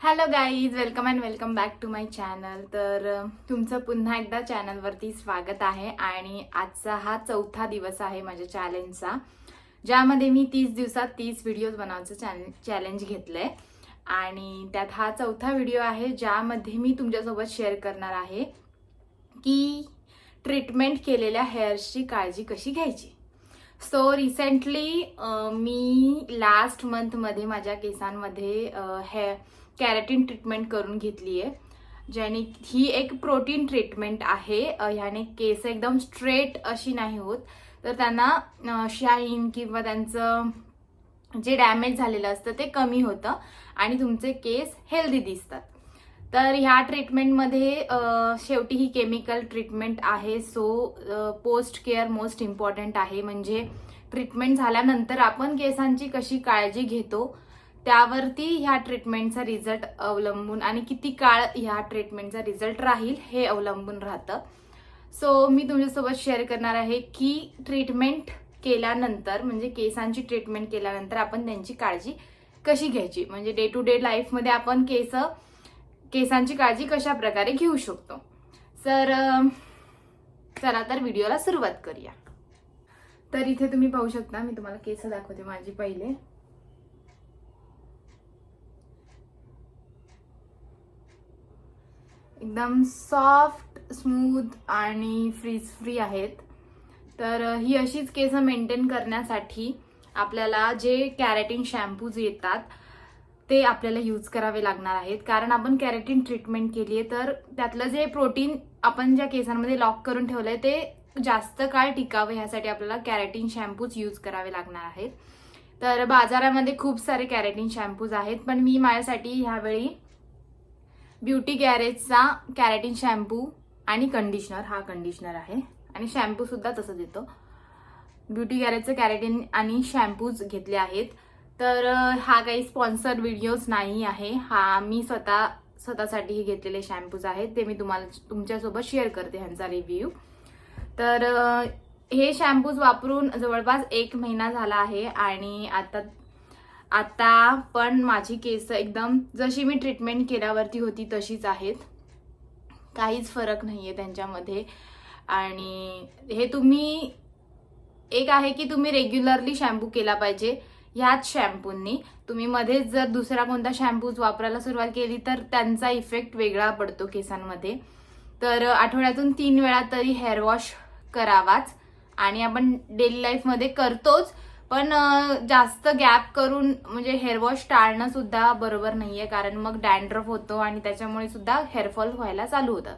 Hello guys, welcome and welcome back to my channel. तर तुमचं पुन्हा एकदा चॅनलवरती स्वागत आहे. आणि आजचा हा चौथा दिवस आहे माझ्या चॅलेंजचा, ज्यामध्ये मी 30 दिवसात 30 व्हिडिओज बनवायचं चॅलेंज घेतलंय. आणि त्यात हा चौथा व्हिडिओ आहे ज्यामध्ये मी तुमच्यासोबत शेअर करणार आहे की ट्रीटमेंट केलेल्या हेअर्सची काळजी कशी घ्यायची. सो रिसेंटली मी लास्ट मंथमध्ये माझ्या केसांमध्ये कॅरेटिन ट्रीटमेंट करून घेतली आहे, ज्याने ही एक प्रोटीन ट्रीटमेंट आहे. ह्याने केस एकदम स्ट्रेट अशी नाही होत, तर त्यांना शाईन किंवा त्यांचं जे डॅमेज झालेलं असतं ते कमी होतं आणि तुमचे केस हेल्दी दिसतात. तर ह्या ट्रीटमेंटमध्ये शेवटी ही केमिकल ट्रीटमेंट आहे. So post care most important आहे. म्हणजे ट्रीटमेंट झाल्यानंतर आपण केसांची कशी काळजी घेतो त्यावरती ह्या ट्रीटमेंटचा रिझल्ट अवलंबून आणि किती काळ ह्या ट्रीटमेंटचा रिझल्ट राहील हे अवलंबून राहतं. सो मी तुमच्यासोबत शेअर करणार आहे की ट्रीटमेंट केल्यानंतर, म्हणजे केसांची ट्रीटमेंट केल्यानंतर आपण त्यांची काळजी कशी घ्यायची, म्हणजे डे टू डे लाईफमध्ये आपण केसांची काळजी कशा प्रकारे घेऊ शकतो. तर चला तर व्हिडिओला सुरुवात करूया. तर इथे तुम्ही पाहू शकता, मी तुम्हाला केस दाखवते माझी पहिले. एकदम सॉफ्ट, स्मूथ आणि फ्रीज फ्री आहेत. तर ही अशीच केस मेंटेन करण्यासाठी आपल्याला जे कॅरेटिन शॅम्पूज येतात ते आपल्याला यूज करावे लागणार आहेत. कारण आपण कॅरेटिन ट्रीटमेंट केली आहे, तर त्यातलं जे प्रोटीन आपण ज्या केसांमध्ये लॉक करून ठेवलंय ते जास्त काळ टिकावं, ह्यासाठी आपल्याला कॅरेटिन शॅम्पूज यूज करावे लागणार आहेत. तर बाजारामध्ये खूप सारे कॅरेटिन शॅम्पूज आहेत, पण मी माझ्यासाठी ह्यावेळी ब्युटी गॅरेजचा कॅरेटिन शॅम्पू आणि कंडिशनर, हा कंडिशनर आहे आणि शॅम्पू सुद्धा तसं देतो. ब्युटी गॅरेजचं कॅरेटिन आणि शॅम्पूज घेतले आहेत. तर हा काही स्पॉन्सर्ड व्हिडिओज नाही आहे, हा मी स्वतःसाठी घेतलेले शॅम्पूज आहेत. ते मी तुमच्यासोबत शेअर करते ह्यांचा रिव्ह्यू. तर हे शॅम्पूज वापरून जवळपास 1 महिना झाला आहे आणि आता पण माझी केस एकदम जशी मी ट्रीटमेंट केल्यावरती होती तशीच आहेत, काहीच फरक नाहीये त्यांच्यामध्ये. आणि हे तुम्ही एक आहे की तुम्ही रेग्युलरली शॅम्पू केला पाहिजे ह्याच शॅम्पूंनी. तुम्ही मध्येच जर दुसरा कोणता शॅम्पूज वापरायला सुरुवात केली तर त्यांचा इफेक्ट वेगळा पडतो केसांमध्ये. तर आठवड्यातून 3 वेळा तरी हेअर वॉश करावाच. आणि आपण डेली लाईफमध्ये करतोच, पण जास्त गॅप करून म्हणजे हेअर वॉश टाळणं सुद्धा बरोबर नाहीये, कारण मग डॅन्ड्रफ होतो आणि त्याच्यामुळे सुद्धा हेअरफॉल व्हायला चालू होतं.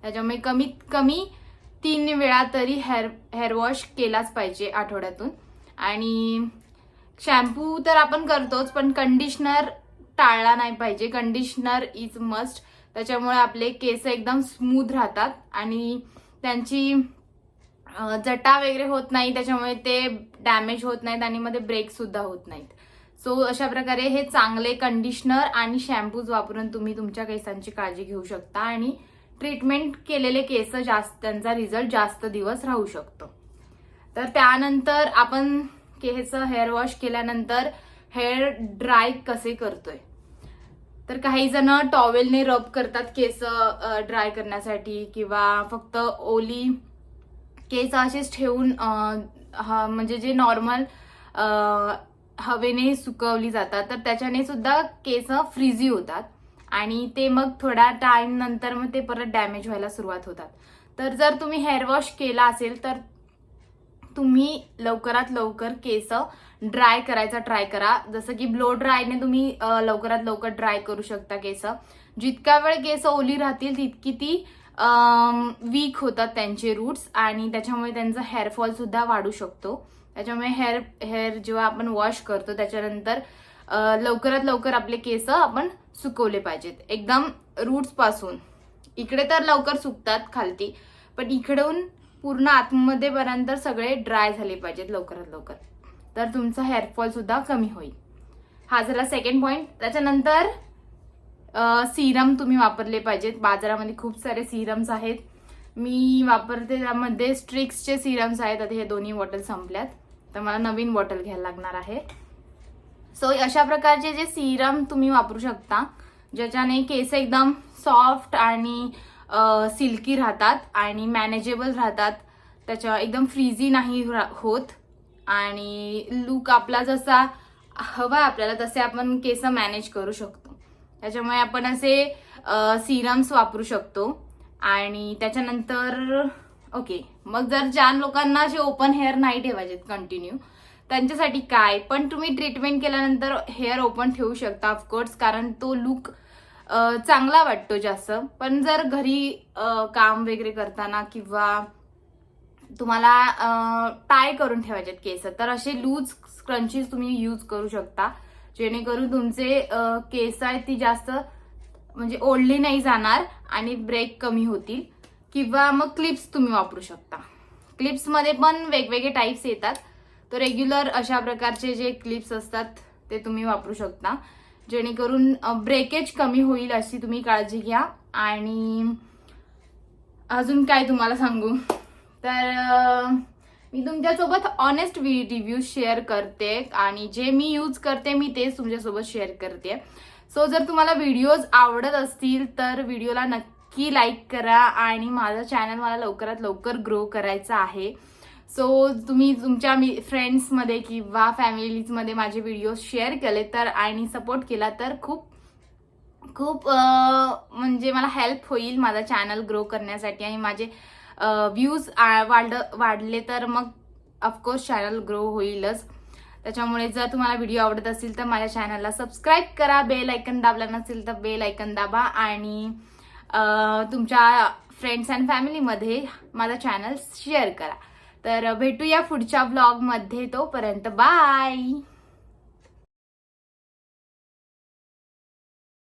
त्याच्यामुळे कमीत कमी 3 वेळा तरी हेअर वॉश केलाच पाहिजे आठवड्यातून. आणि शॅम्पू तर आपण करतोच, पण कंडिशनर टाळला नाही पाहिजे. Conditioner is must. त्याच्यामुळे आपले केस एकदम स्मूथ राहतात आणि त्यांची जटा वगैरे होत नाही, त्याच्यामुळे ते डॅमेज होत नाहीत आणि मध्ये ब्रेक सुद्धा होत नाहीत. सो अशा प्रकारे हे चांगले कंडिशनर आणि शॅम्पूज वापरून तुम्ही तुमच्या केसांची काळजी घेऊ शकता आणि ट्रीटमेंट केलेले केस त्यांचा रिझल्ट जास्त दिवस राहू शकतो. तर त्यानंतर आपण हेअर वॉश केल्यानंतर हेअर ड्राय कसे करतोय, तर काही जण टॉवेलने रब करतात केस ड्राय करण्यासाठी, किंवा फक्त ओली केस असेच ठेवून म्हणजे जे नॉर्मल हवेने सुकवली जातात, तर त्याच्याने सुद्धा केस फ्रीझी होतात आणि ते मग थोड्या टाइम नंतर मग ते परत डॅमेज व्हायला सुरुवात होतात. तर जर तुम्ही हेअर वॉश केला असेल तर तुम्ही लवकरात लवकर केस ड्राय करायचा ट्राय करा. जसं की ब्लो ड्रायने तुम्ही लवकरात लवकर ड्राय करू शकता केस. जितका वेळ केस ओली राहतील तितकी ती वीक होतात त्यांचे रूट्स आणि त्याच्यामुळे त्यांचा हेअरफॉल सुद्धा वाढू शकतो. त्याच्यामुळे हेअर जेव्हा आपण वॉश करतो त्याच्यानंतर लवकरात लवकर आपले केस आपण सुकवले पाहिजेत, एकदम रूट्स पासून. इकडे तर लवकर सुकतात खालती, पण इकडून पूर्ण आतमध्ये पर्यंत सगळे ड्राय झाले पाहिजेत लवकरात लवकर, तर तुमचा हेअरफॉल सुद्धा कमी होईल. हा झाला सेकंड पॉइंट. त्याच्यानंतर सिरम तुम्ही वापरले पाहिजेत. बाजारामध्ये खूप सारे सिरम्स आहेत, मी वापरते त्यामध्ये स्ट्रिक्सचे सिरम्स आहेत. आता हे दोन्ही बॉटल संपल्यात, तर मला नवीन बॉटल घ्यायला लागणार आहे. सो अशा प्रकारचे जे सिरम तुम्ही वापरू शकता ज्याच्याने केस एकदम सॉफ्ट आणि सिल्की राहतात आणि मॅनेजेबल राहतात. त्याच्या एकदम फ्रीझी नाही होत आणि लुक आपला जसा हवा आपल्याला तसे आपण केस मॅनेज करू शकतो. त्याच्यामुळे आपण असे सिरम्स वापरू शकतो. आणि त्याच्यानंतर ओके, मग जर ज्या लोकांना असे ओपन हेअर नाही ठेवायचे कंटिन्यू, त्यांच्यासाठी काय, पण तुम्ही ट्रीटमेंट केल्यानंतर हेअर ओपन ठेवू शकता ऑफकोर्स, कारण तो लुक चांगला वाटतो जास्त. पण जर घरी काम वगैरे करताना किंवा तुम्हाला टाय करून ठेवायचे केस, तर असे लूज स्क्रंचीज तुम्ही यूज करू शकता, जेणेकरून तुमचे केस आहेत ती जास्त म्हणजे ओढली नाही जाणार आणि ब्रेक कमी होतील. किंवा मग क्लिप्स तुम्ही वापरू शकता. क्लिप्समध्ये पण वेगवेगळे टाईप्स येतात, तर रेग्युलर अशा प्रकारचे जे क्लिप्स असतात ते तुम्ही वापरू शकता, जेणेकरून ब्रेकेज कमी होईल अशी तुम्ही काळजी घ्या. आणि अजून काय तुम्हाला सांगू, तर मी तुमच्यासोबत ऑनेस्ट रिव्ह्यूज शेअर करते आणि जे मी यूज करते मी तेच तुमच्यासोबत शेअर करते. सो जर तुम्हाला व्हिडिओज आवडत असतील तर व्हिडिओला नक्की लाईक करा आणि माझं चॅनल मला लवकरात लवकर ग्रो करायचं आहे. सो तुम्ही तुमच्या फ्रेंड्समध्ये किंवा फॅमिलीजमध्ये माझे व्हिडिओ शेअर केले तर आणि सपोर्ट केला तर खूप खूप म्हणजे मला हेल्प होईल माझा चॅनल ग्रो करण्यासाठी. आणि माझे व्ह्यूज वाढले तर मग ऑफकोर्स चॅनल ग्रो होईलच. त्याच्यामुळे जर तुम्हाला व्हिडिओ आवडत असेल तर माझ्या चॅनलला सबस्क्राईब करा, बेल आयकन दाबला नसेल तर बेल आयकन दाबा आणि तुमच्या फ्रेंड्स अँड फॅमिलीमध्ये माझा चॅनल शेअर करा. तर भेटूया पुढच्या व्लॉगमध्ये, तोपर्यंत बाय.